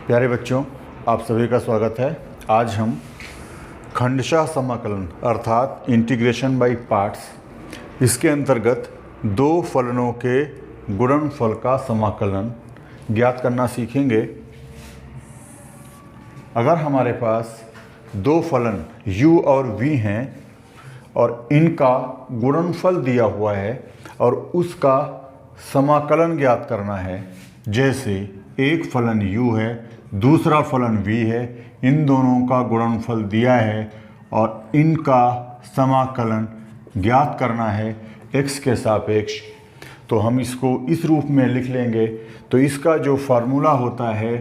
प्यारे बच्चों, आप सभी का स्वागत है। आज हम खंडशः समाकलन अर्थात इंटीग्रेशन बाय पार्ट्स, इसके अंतर्गत दो फलनों के गुणनफल का समाकलन ज्ञात करना सीखेंगे। अगर हमारे पास दो फलन u और v हैं और इनका गुणनफल दिया हुआ है और उसका समाकलन ज्ञात करना है, जैसे एक फलन u है, दूसरा फलन v है, इन दोनों का गुणनफल दिया है और इनका समाकलन ज्ञात करना है x के सापेक्ष, तो हम इसको इस रूप में लिख लेंगे। तो इसका जो फार्मूला होता है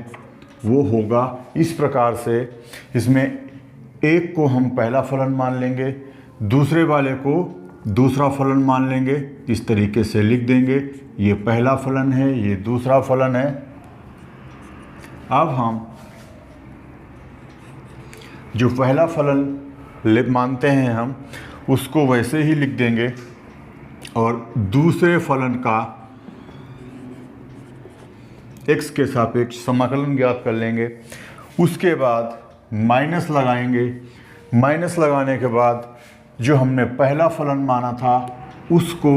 वो होगा इस प्रकार से। इसमें एक को हम पहला फलन मान लेंगे, दूसरे वाले को दूसरा फलन मान लेंगे। इस तरीके से लिख देंगे, ये पहला फलन है, ये दूसरा फलन है। अब हम जो पहला फलन मानते हैं हम उसको वैसे ही लिख देंगे और दूसरे फलन का x के सापेक्ष समाकलन ज्ञात कर लेंगे। उसके बाद माइनस लगाएंगे। माइनस लगाने के बाद जो हमने पहला फलन माना था उसको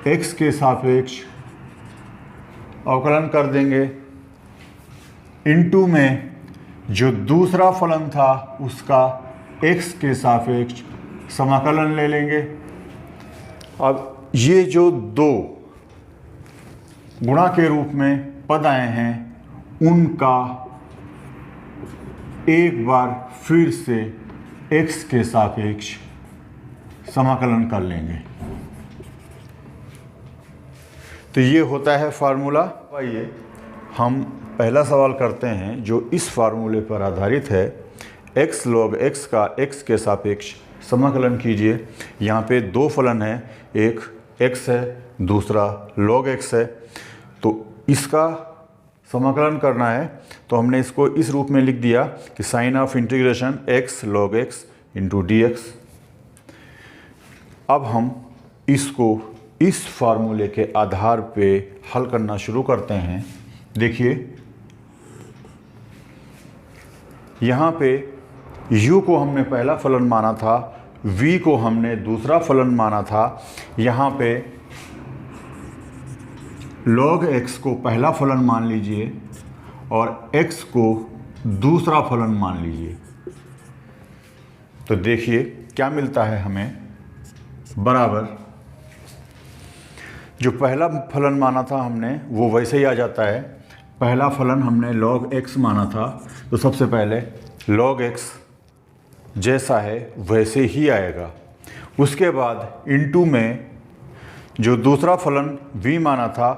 x के सापेक्ष अवकलन कर देंगे। इनटू में जो दूसरा फलन था उसका x के सापेक्ष समाकलन ले लेंगे। अब ये जो दो गुणा के रूप में पद आए हैं उनका एक बार फिर से x के सापेक्ष समाकलन कर लेंगे। तो ये होता है फार्मूला। आइए हम पहला सवाल करते हैं जो इस फार्मूले पर आधारित है। x log x का x के सापेक्ष समाकलन कीजिए। यहाँ पे दो फलन हैं, एक x है, दूसरा log x है। तो इसका समाकलन करना है तो हमने इसको इस रूप में लिख दिया कि sign of integration x log x into dx। अब हम इसको इस फार्मूले के आधार पे हल करना शुरू करते हैं। देखिए यहाँ पे u को हमने पहला फलन माना था, v को हमने दूसरा फलन माना था। यहाँ पे log x को पहला फलन मान लीजिए और x को दूसरा फलन मान लीजिए। तो देखिए क्या मिलता है हमें, बराबर जो पहला फलन माना था हमने वो वैसे ही आ जाता है। पहला फलन हमने log x माना था तो सबसे पहले log x जैसा है वैसे ही आएगा। उसके बाद इनटू में जो दूसरा फलन v माना था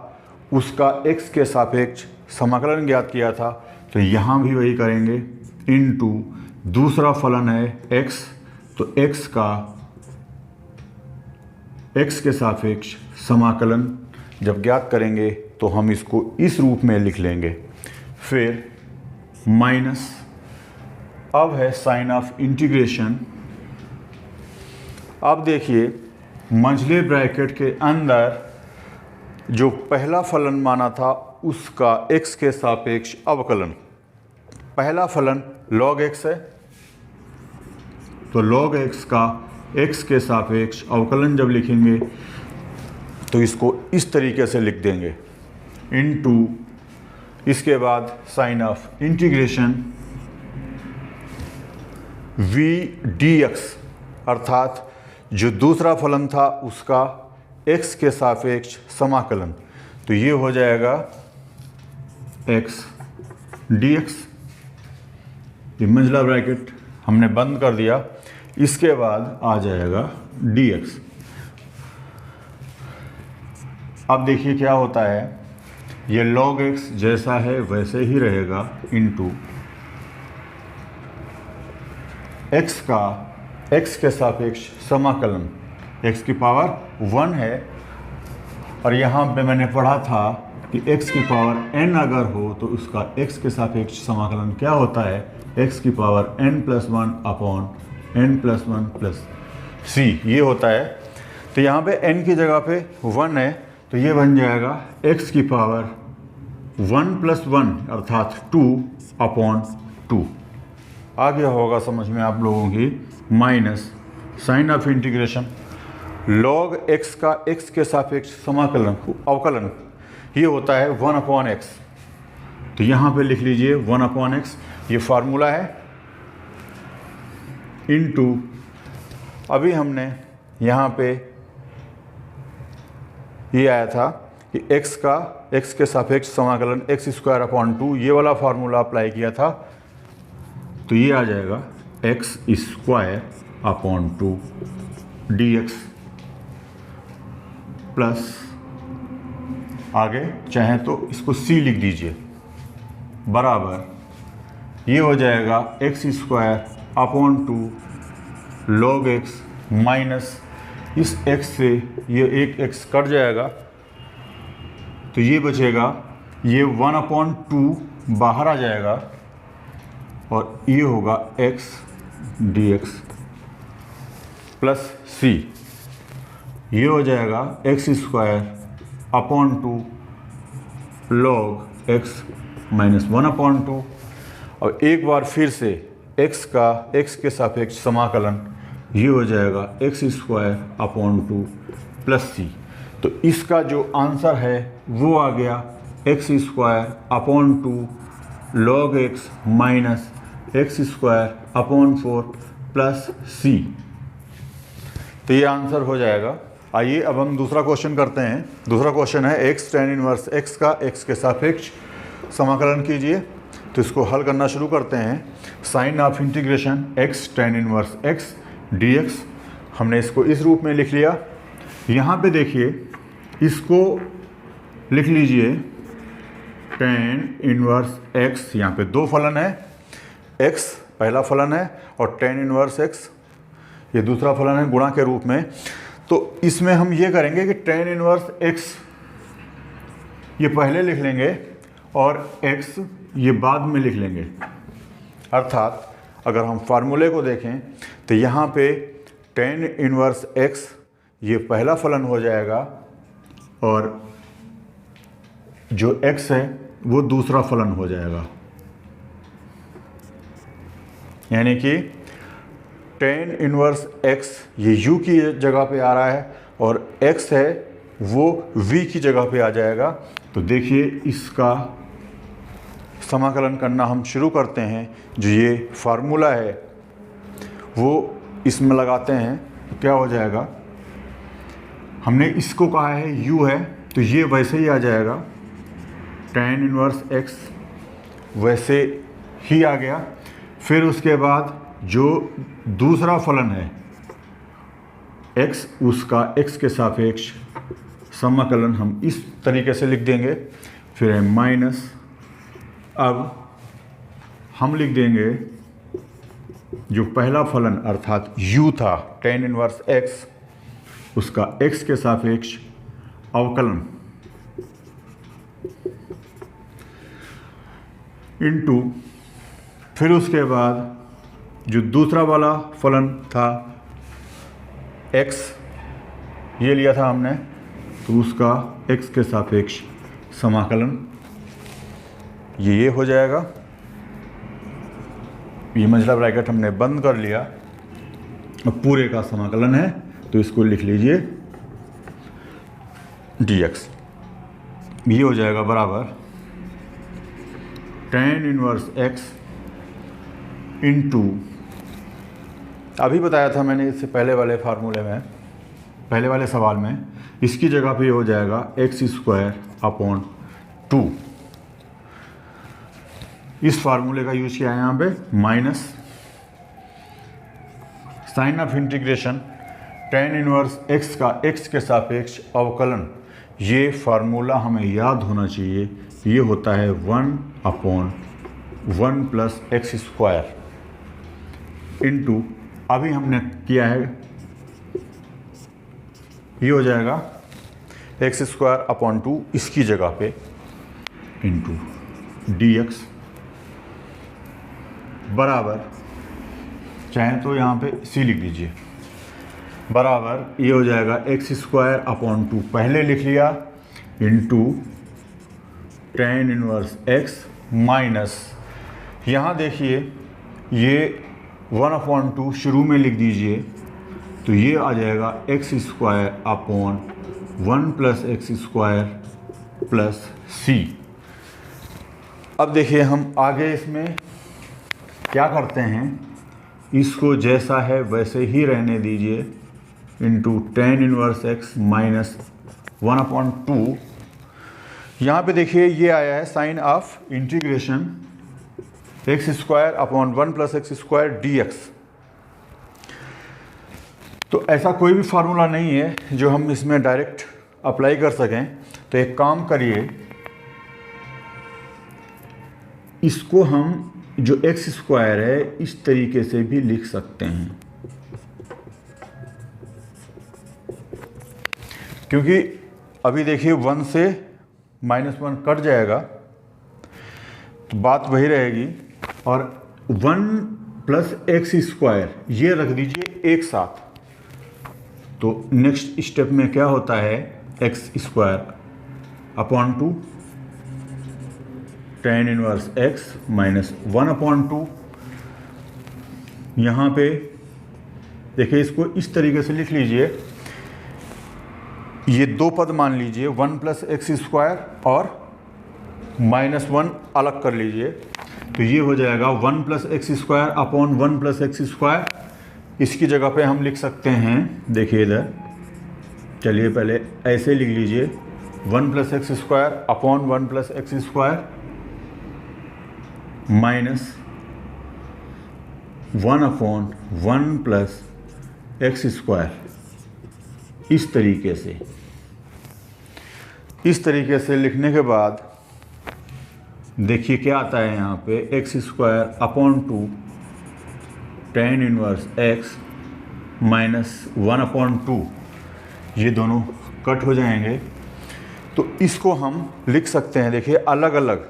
उसका x के सापेक्ष समाकलन ज्ञात किया था, तो यहाँ भी वही करेंगे। इनटू दूसरा फलन है x, तो x का x के सापेक्ष समाकलन जब ज्ञात करेंगे तो हम इसको इस रूप में लिख लेंगे। फिर माइनस, अब है साइन ऑफ इंटीग्रेशन। अब देखिए मंझले ब्रैकेट के अंदर जो पहला फलन माना था उसका x के सापेक्ष अवकलन। पहला फलन log x है तो log x का x के सापेक्ष अवकलन जब लिखेंगे तो इसको इस तरीके से लिख देंगे। इनटू इसके बाद sign of integration v dx, अर्थात जो दूसरा फलन था उसका x के सापेक्ष समाकलन। तो ये हो जाएगा x dx। ये मंझला ब्रैकेट हमने बंद कर दिया। इसके बाद आ जाएगा dx। अब देखिए क्या होता है, ये log x जैसा है वैसे ही रहेगा। इनटू x का x के सापेक्ष समाकलन, x की पावर 1 है और यहाँ पे मैंने पढ़ा था कि x की पावर n अगर हो तो उसका x के सापेक्ष समाकलन क्या होता है, x की power n+1 upon n+1 c ये होता है। तो यहाँ पे n की जगह पे 1 है तो ये बन जाएगा x की पावर 1 + 1 अर्थात 2/2 आ गया होगा समझ में आप लोगों की, minus sign of integration log x का x के सापेक्ष समाकलन अवकलन ये होता है 1/x। तो यहाँ पे लिख लीजिए 1/x, ये फार्मूला है, इनटू अभी हमने यहाँ पे ये आया था कि x के सापेक्ष समाकलन x² ये वाला फार्मूला अप्लाई किया था, तो ये आ जाएगा x² dx प्लस आगे चाहें तो इसको c लिख दीजिए, बराबर ये हो जाएगा x² log x माइनस इस x से ये एक x कट जाएगा, तो ये बचेगा, ये 1/2 बाहर आ जाएगा और ये होगा x dx प्लस c, ये हो जाएगा x² log x माइनस 1/2। और एक बार फिर से x का x के सापेक्ष समाकलन ये हो जाएगा x² प्लस c। तो इसका जो आंसर है वो आ गया x² log x minus x²/4 plus c। तो ये आंसर हो जाएगा। आइए अब हम दूसरा क्वेश्चन करते हैं। दूसरा क्वेश्चन है x tan इनवर्स x का x के सापेक्ष समाकलन कीजिए। तो इसको हल करना शुरू करते हैं। Sign of integration x tan inverse x dx, हमने इसको इस रूप में लिख लिया। यहाँ पे देखिए, इसको लिख लीजिए tan इनवर्स x, यहाँ पे दो फलन है, x पहला फलन है और tan इनवर्स x ये दूसरा फलन है गुणा के रूप में। तो इसमें हम ये करेंगे कि tan इनवर्स x ये पहले लिख लेंगे और x ये बाद में लिख लेंगे। अर्थात अगर हम फार्मूले को देखें तो यहाँ पे tan इनवर्स x ये पहला फलन हो जाएगा और जो x है वो दूसरा फलन हो जाएगा। यानी कि tan इनवर्स x ये u की जगह पे आ रहा है और x है वो v की जगह पे आ जाएगा। तो देखिए इसका समाकलन करना हम शुरू करते हैं। जो ये फार्मूला है वो इसमें लगाते हैं तो क्या हो जाएगा, हमने इसको कहा है u है तो ये वैसे ही आ जाएगा, tan इनवर्स x वैसे ही आ गया। फिर उसके बाद जो दूसरा फलन है x, उसका x के सापेक्ष समाकलन हम इस तरीके से लिख देंगे। फिर है माइनस, अब हम लिख देंगे जो पहला फलन अर्थात u था tan इनवर्स x, उसका x के सापेक्ष अवकलन इनटू, फिर उसके बाद जो दूसरा वाला फलन था x ये लिया था हमने, तो उसका x के सापेक्ष समाकलन ये हो जाएगा। ये मंझला ब्रैकेट हमने बंद कर लिया। अब पूरे का समाकलन है तो इसको लिख लीजिए dx। ये हो जाएगा बराबर tan इनवर्स x इनटू, अभी बताया था मैंने इससे पहले वाले फार्मूले में, पहले वाले सवाल में, इसकी जगह पे हो जाएगा x²/2। इस फार्मूले का यूज किया है यहाँ पे, minus sign of integration tan inverse x का x के सापेक्ष अवकलन। ये फार्मूला हमें याद होना चाहिए, ये होता है 1/1 प्लस x² इनटू, अभी हमने किया है ये हो जाएगा x²/2 इसकी जगह पे इनटू dx बराबर, चाहें तो यहाँ पे c लिख दीजिए, बराबर ये हो जाएगा x² 2 पहले लिख लिया into tan inverse x minus, यहाँ देखिए ये 1/2 शुरू में लिख दीजिए, तो ये आ जाएगा x square upon 1 plus x square plus c. अब देखिए हम आगे इसमें क्या करते हैं, इसको जैसा है वैसे ही रहने दीजिए, into tan inverse x minus 1/2। यहाँ पे देखिए ये आया है sign of integration X square upon 1 plus x square D X. तो ऐसा कोई भी फार्मूला नहीं है जो हम इसमें डायरेक्ट अप्लाई कर सकें। तो एक काम करिए, इसको हम जो एक्स स्क्वायर है इस तरीके से भी लिख सकते हैं, क्योंकि अभी देखिए 1 से -1 कट जाएगा तो बात वही रहेगी, और 1 प्लस एक्स स्क्वायर ये रख दीजिए एक साथ। तो नेक्स्ट स्टेप में क्या होता है, x square upon 2 tan inverse x minus 1/2। यहाँ पे देखिए इसको इस तरीके से लिख लीजिए, ये दो पद मान लीजिए, 1 प्लस एक्स स्क्वायर और -1 अलग कर लीजिए, तो ये हो जाएगा 1 plus x square upon 1 plus x square. इसकी जगह पे हम लिख सकते हैं, देखिए इधर, चलिए पहले ऐसे लिख लीजिए, 1 plus x square upon 1 plus x square minus 1/1 plus x square. इस तरीके से लिखने के बाद देखिए क्या आता है यहाँ पे, x square upon 2 tan inverse x minus 1/2। ये दोनों कट हो जाएंगे, तो इसको हम लिख सकते हैं, देखिए अलग अलग,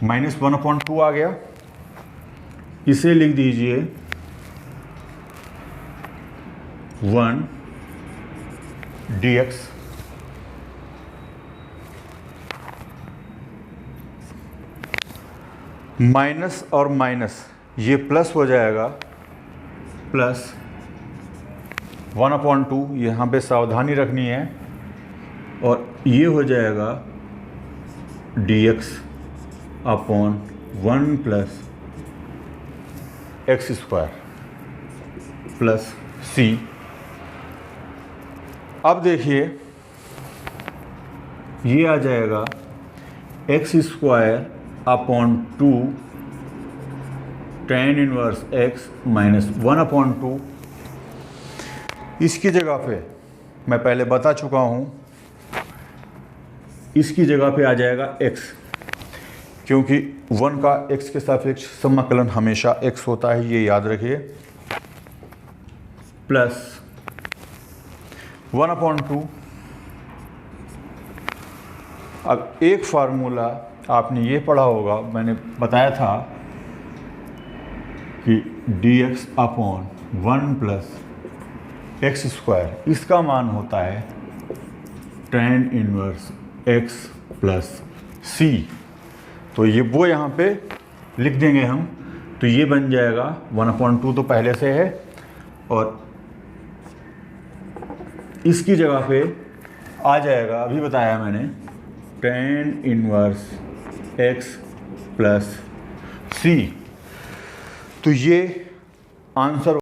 -1/2 आ गया, इसे लिख दीजिए 1 dx माइनस और माइनस ये प्लस हो जाएगा, प्लस 1/2, यहाँ पे सावधानी रखनी है, और ये हो जाएगा dx upon 1 plus x square plus c. अब देखिए ये आ जाएगा x square upon 2 tan inverse x minus 1/2। इसकी जगह पे मैं पहले बता चुका हूँ, इसकी जगह पे आ जाएगा x, क्योंकि 1 का x के सापेक्ष समाकलन हमेशा x होता है, ये याद रखिए, प्लस 1/2। अब एक फार्मूला आपने ये पढ़ा होगा, मैंने बताया था कि dx upon 1 plus x square, इसका मान होता है tan इनवर्स x प्लस सी। तो ये वो यहाँ पे लिख देंगे हम, तो ये बन जाएगा 1/2 तो पहले से है, और इसकी जगह पे आ जाएगा, अभी बताया मैंने, tan इनवर्स x प्लस सी। तो ये आंसर